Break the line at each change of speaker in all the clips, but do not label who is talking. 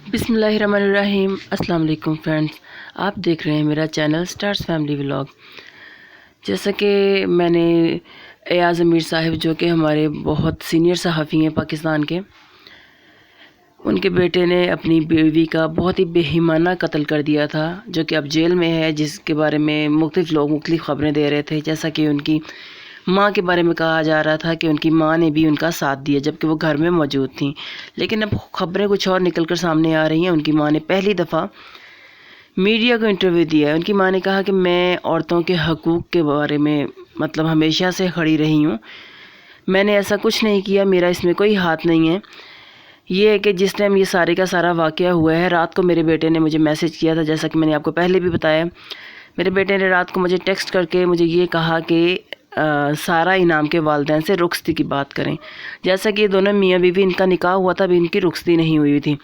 بسم اللہ الرحمن الرحیم۔ السلام علیکم فرینڈز، آپ دیکھ رہے ہیں میرا چینل سٹارز فیملی ولاگ۔ جیسا کہ میں نے ایاز امیر صاحب جو کہ ہمارے بہت سینئر صحافی ہیں پاکستان کے، ان کے بیٹے نے اپنی بیوی کا بہت ہی بےایمانہ قتل کر دیا تھا، جو کہ اب جیل میں ہے، جس کے بارے میں مختلف لوگ مختلف خبریں دے رہے تھے۔ جیسا کہ ان کی ماں کے بارے میں کہا جا رہا تھا کہ ان کی ماں نے بھی ان کا ساتھ دیا جبکہ وہ گھر میں موجود تھیں، لیکن اب خبریں کچھ اور نکل کر سامنے آ رہی ہیں۔ ان کی ماں نے پہلی دفعہ میڈیا کو انٹرویو دیا ہے۔ ان کی ماں نے کہا کہ میں عورتوں کے حقوق کے بارے میں ہمیشہ سے کھڑی رہی ہوں، میں نے ایسا کچھ نہیں کیا، میرا اس میں کوئی ہاتھ نہیں ہے۔ یہ ہے کہ جس ٹائم یہ سارے کا سارا واقعہ ہوا ہے، رات کو میرے بیٹے نے مجھے میسج کیا تھا، جیسا کہ میں نے آپ کو پہلے بھی بتایا۔ میرے بیٹے نے رات کو مجھے ٹیکسٹ کر کے مجھے یہ کہا کہ سارا انعام کے والدین سے رخصتی کی بات کریں۔ جیسا کہ یہ دونوں میاں بیوی، ان کا نکاح ہوا تھا، ابھی ان کی رخصتی نہیں ہوئی تھی۔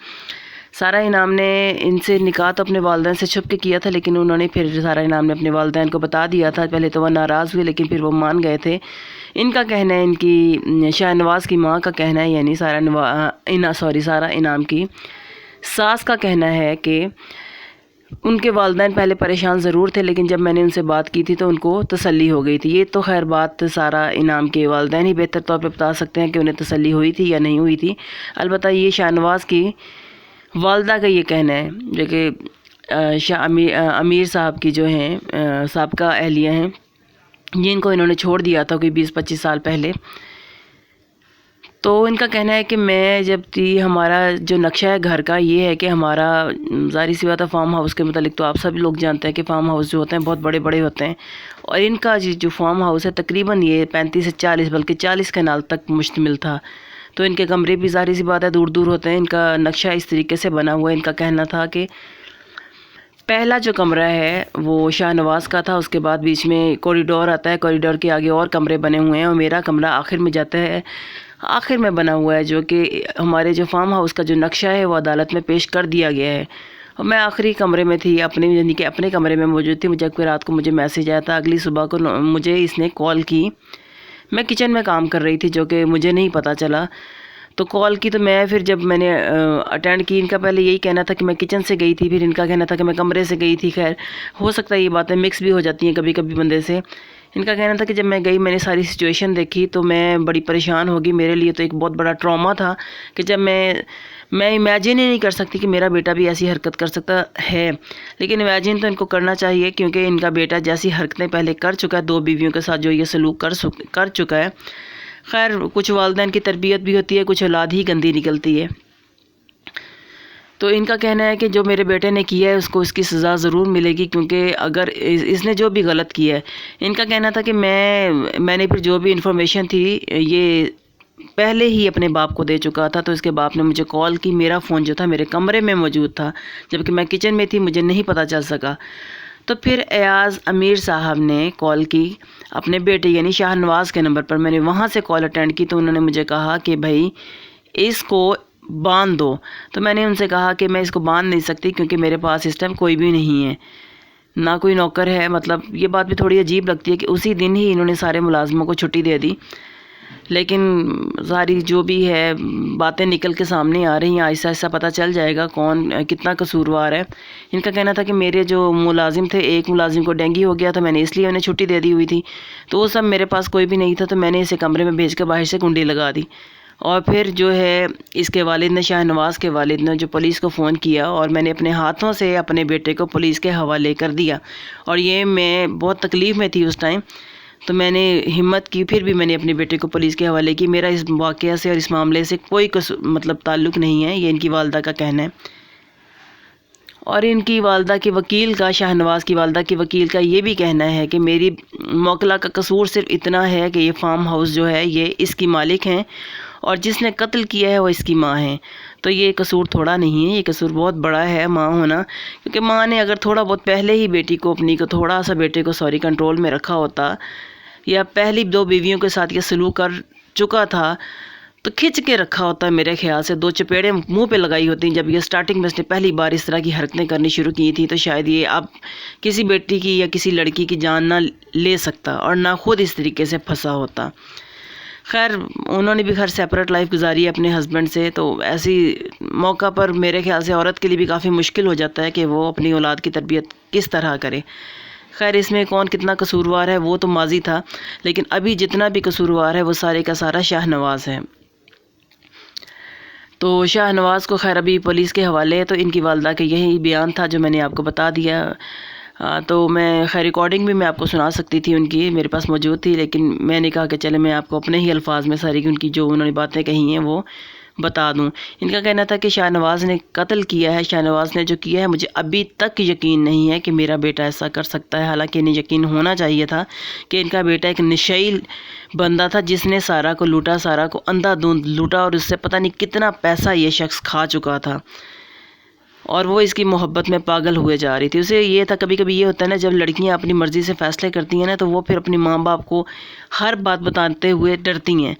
سارا انعام نے ان سے نکاح تو اپنے والدین سے چھپ کے کیا تھا، لیکن انہوں نے پھر سارا انعام نے اپنے والدین کو بتا دیا تھا۔ پہلے تو وہ ناراض ہوئے، لیکن پھر وہ مان گئے تھے۔ ان کا کہنا ہے، ان کی شاہ نواز کی ماں کا کہنا ہے، یعنی سارا انعام کی ساس کا کہنا ہے کہ ان کے والدین پہلے پریشان ضرور تھے، لیکن جب میں نے ان سے بات کی تھی تو ان کو تسلی ہو گئی تھی۔ یہ تو خیر بات سارا انعام کے والدین ہی بہتر طور پہ بتا سکتے ہیں کہ انہیں تسلی ہوئی تھی یا نہیں ہوئی تھی۔ البتہ یہ شاہ نواز کی والدہ کا یہ کہنا ہے، جو کہ امیر صاحب کی جو ہیں سابقہ اہلیہ ہیں، جن کو انہوں نے چھوڑ دیا تھا کوئی 20-25 سال پہلے، تو ان کا کہنا ہے کہ میں جب تھی، ہمارا جو نقشہ ہے گھر کا یہ ہے کہ ہمارا ظاہری سی بات ہے، فارم ہاؤس کے متعلق تو آپ سب لوگ جانتے ہیں کہ فارم ہاؤس جو ہوتے ہیں بہت بڑے بڑے ہوتے ہیں، اور ان کا جو فارم ہاؤس ہے تقریباً یہ 35 سے 40 بلکہ 40 کنال تک مشتمل تھا۔ تو ان کے کمرے بھی ظاہری سی بات ہے دور دور ہوتے ہیں۔ ان کا نقشہ اس طریقے سے بنا ہوا ہے۔ ان کا کہنا تھا کہ پہلا جو کمرہ ہے وہ شاہ نواز کا تھا، اس کے بعد بیچ میں کوریڈور آتا ہے، کوریڈور کے آگے اور کمرے بنے ہوئے ہیں، اور میرا کمرہ آخر میں جاتا ہے، آخر میں بنا ہوا ہے، جو کہ ہمارے جو فارم ہاؤس کا جو نقشہ ہے وہ عدالت میں پیش کر دیا گیا ہے، اور میں آخری کمرے میں تھی، یعنی کہ اپنے کمرے میں موجود تھی۔ جب رات کو مجھے میسج آیا تھا، اگلی صبح کو مجھے اس نے کال کی۔ میں کچن میں کام کر رہی تھی، جو کہ مجھے نہیں پتہ چلا، تو کال کی تو میں پھر جب میں نے اٹینڈ کی، ان کا پہلے یہی کہنا تھا کہ میں کچن سے گئی تھی، پھر ان کا کہنا تھا کہ میں کمرے سے گئی تھی۔ خیر ہو سکتا ہے یہ باتیں مکس بھی ہو جاتی ہیں کبھی کبھی بندے سے۔ ان کا کہنا تھا کہ جب میں گئی، میں نے ساری سچویشن دیکھی تو میں بڑی پریشان ہوگی، میرے لیے تو ایک بہت بڑا ٹراما تھا کہ جب میں امیجن ہی نہیں کر سکتی کہ میرا بیٹا بھی ایسی حرکت کر سکتا ہے، لیکن امیجن تو ان کو کرنا چاہیے، کیونکہ ان کا بیٹا جیسی حرکتیں پہلے کر چکا ہے، 2 بیویوں کے ساتھ جو یہ سلوک کر چکا ہے۔ خیر کچھ والدین کی تربیت بھی ہوتی ہے، کچھ اولاد ہی گندی نکلتی ہے۔ تو ان کا کہنا ہے کہ جو میرے بیٹے نے کیا ہے اس کو اس کی سزا ضرور ملے گی، کیونکہ اگر اس نے جو بھی غلط کیا ہے، ان کا کہنا تھا کہ میں نے پھر جو بھی انفارمیشن تھی یہ پہلے ہی اپنے باپ کو دے چکا تھا، تو اس کے باپ نے مجھے کال کی، میرا فون جو تھا میرے کمرے میں موجود تھا، جبکہ میں کچن میں تھی، مجھے نہیں پتہ چل سکا۔ تو پھر ایاز امیر صاحب نے کال کی اپنے بیٹے یعنی شاہ نواز کے نمبر پر، میں نے وہاں سے کال اٹینڈ کی، تو انہوں نے مجھے کہا کہ بھائی اس کو باندھ دو۔ تو میں نے ان سے کہا کہ میں اس کو باندھ نہیں سکتی، کیونکہ میرے پاس اس ٹائم کوئی بھی نہیں ہے، نہ کوئی نوکر ہے۔ یہ بات بھی تھوڑی عجیب لگتی ہے کہ اسی دن ہی انہوں نے سارے ملازموں کو چھٹی دے دی، لیکن ساری جو بھی ہے باتیں نکل کے سامنے آ رہی ہیں، آہستہ آہستہ پتہ چل جائے گا کون کتنا قصوروار ہے۔ ان کا کہنا تھا کہ میرے جو ملازم تھے، ایک ملازم کو ڈینگی ہو گیا تھا، میں نے اس لیے انہیں چھٹی دے دی ہوئی تھی، تو وہ سب میرے پاس کوئی بھی نہیں تھا، تو میں نے اسے کمرے میں بھیج کے باہر سے کنڈی لگا دی۔ اور پھر جو ہے اس کے والد نے، شاہ نواز کے والد نے جو پولیس کو فون کیا، اور میں نے اپنے ہاتھوں سے اپنے بیٹے کو پولیس کے حوالے کر دیا، اور یہ میں بہت تکلیف میں تھی اس ٹائم، تو میں نے ہمت کی، پھر بھی میں نے اپنے بیٹے کو پولیس کے حوالے کی۔ میرا اس واقعہ سے اور اس معاملے سے کوئی تعلق نہیں ہے، یہ ان کی والدہ کا کہنا ہے۔ اور ان کی والدہ کے وکیل کا، شاہ نواز کی والدہ کے وکیل کا یہ بھی کہنا ہے کہ میری موکلہ کا قصور صرف اتنا ہے کہ یہ فارم ہاؤس جو ہے یہ اس کی مالک ہیں، اور جس نے قتل کیا ہے وہ اس کی ماں ہیں، تو یہ قصور تھوڑا نہیں ہے، یہ قصور بہت بڑا ہے ماں ہونا، کیونکہ ماں نے اگر تھوڑا بہت پہلے ہی بیٹی کو تھوڑا سا بیٹے کو کنٹرول میں رکھا ہوتا، یا پہلی 2 بیویوں کے ساتھ یہ سلوک کر چکا تھا تو کھچ کے رکھا ہوتا ہے، میرے خیال سے 2 چپیڑیں منہ پہ لگائی ہوتی، جب یہ سٹارٹنگ میں اس نے پہلی بار اس طرح کی حرکتیں کرنی شروع کی تھی، تو شاید یہ اب کسی بیٹی کی یا کسی لڑکی کی جان نہ لے سکتا، اور نہ خود اس طریقے سے پھنسا ہوتا۔ خیر انہوں نے بھی خیر سیپریٹ لائف گزاری ہے اپنے ہسبینڈ سے، تو ایسی موقع پر میرے خیال سے عورت کے لیے بھی کافی مشکل ہو جاتا ہے کہ وہ اپنی اولاد کی تربیت کس طرح کرے۔ خیر اس میں کون کتنا قصوروار ہے وہ تو ماضی تھا، لیکن ابھی جتنا بھی قصوروار ہے وہ سارے کا سارا شاہ نواز ہے۔ تو شاہ نواز کو خیر ابھی پولیس کے حوالے ہے، تو ان کی والدہ کا یہی بیان تھا جو میں نے آپ کو بتا دیا۔ تو میں خیر ریکارڈنگ بھی میں آپ کو سنا سکتی تھی ان کی، میرے پاس موجود تھی، لیکن میں نے کہا کہ چلے میں آپ کو اپنے ہی الفاظ میں ساری ان کی جو انہوں نے باتیں کہی ہیں وہ بتا دوں۔ ان کا کہنا تھا کہ شاہ نواز نے قتل کیا ہے، شاہ نواز نے جو کیا ہے مجھے ابھی تک یقین نہیں ہے کہ میرا بیٹا ایسا کر سکتا ہے، حالانکہ انہیں یقین ہونا چاہیے تھا کہ ان کا بیٹا ایک نشیل بندہ تھا جس نے سارا کو لوٹا، سارا کو اندھا دھند لوٹا، اور اس سے پتہ نہیں کتنا پیسہ یہ شخص کھا چکا تھا، اور وہ اس کی محبت میں پاگل ہوئے جا رہی تھی۔ اسے یہ تھا، کبھی کبھی یہ ہوتا ہے نا جب لڑکیاں اپنی مرضی سے فیصلے کرتی ہیں نا تو وہ پھر اپنی ماں باپ کو ہر بات بتاتے ہوئے ڈرتی ہیں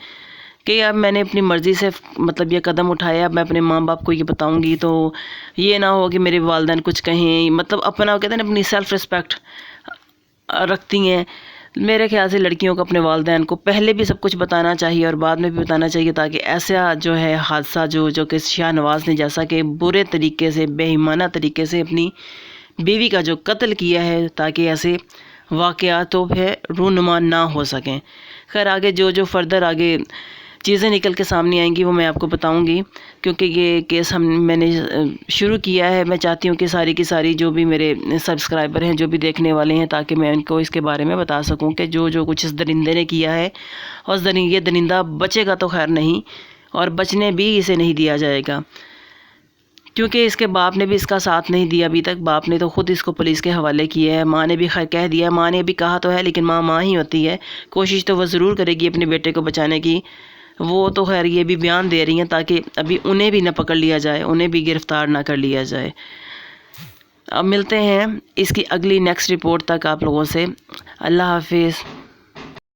کہ اب میں نے اپنی مرضی سے مطلب یہ قدم اٹھایا، اب میں اپنے ماں باپ کو یہ بتاؤں گی تو یہ نہ ہو کہ میرے والدین کچھ کہیں، مطلب اپنا کہتے ہیں نا اپنی سیلف رسپیکٹ رکھتی ہیں۔ میرے خیال سے لڑکیوں کو اپنے والدین کو پہلے بھی سب کچھ بتانا چاہیے اور بعد میں بھی بتانا چاہیے، تاکہ ایسا جو ہے حادثہ جو کہ شاہ نواز نے جیسا کہ برے طریقے سے بے ایمانہ طریقے سے اپنی بیوی کا جو قتل کیا ہے، تاکہ ایسے واقعات تو پھر رونما نہ ہو سکیں۔ خیر آگے جو فردر آگے چیزیں نکل کے سامنے آئیں گی وہ میں آپ کو بتاؤں گی، کیونکہ یہ کیس میں نے شروع کیا ہے۔ میں چاہتی ہوں کہ ساری کی ساری جو بھی میرے سبسکرائبر ہیں، جو بھی دیکھنے والے ہیں، تاکہ میں ان کو اس کے بارے میں بتا سکوں کہ جو کچھ اس درندے نے کیا ہے، اور یہ درندہ بچے گا تو خیر نہیں، اور بچنے بھی اسے نہیں دیا جائے گا، کیونکہ اس کے باپ نے بھی اس کا ساتھ نہیں دیا ابھی تک۔ باپ نے تو خود اس کو پولیس کے حوالے کیا ہے، ماں نے بھی خیر کہہ دیا، ماں نے بھی کہا تو ہے، لیکن ماں ہی ہوتی ہے، کوشش تو وہ ضرور کرے گی اپنے بیٹے کو بچانے کی۔ وہ تو خیر یہ بھی بیان دے رہی ہیں تاکہ ابھی انہیں بھی نہ پکڑ لیا جائے، انہیں بھی گرفتار نہ کر لیا جائے۔ اب ملتے ہیں اس کی اگلی نیکسٹ رپورٹ تک آپ لوگوں سے۔ اللہ حافظ۔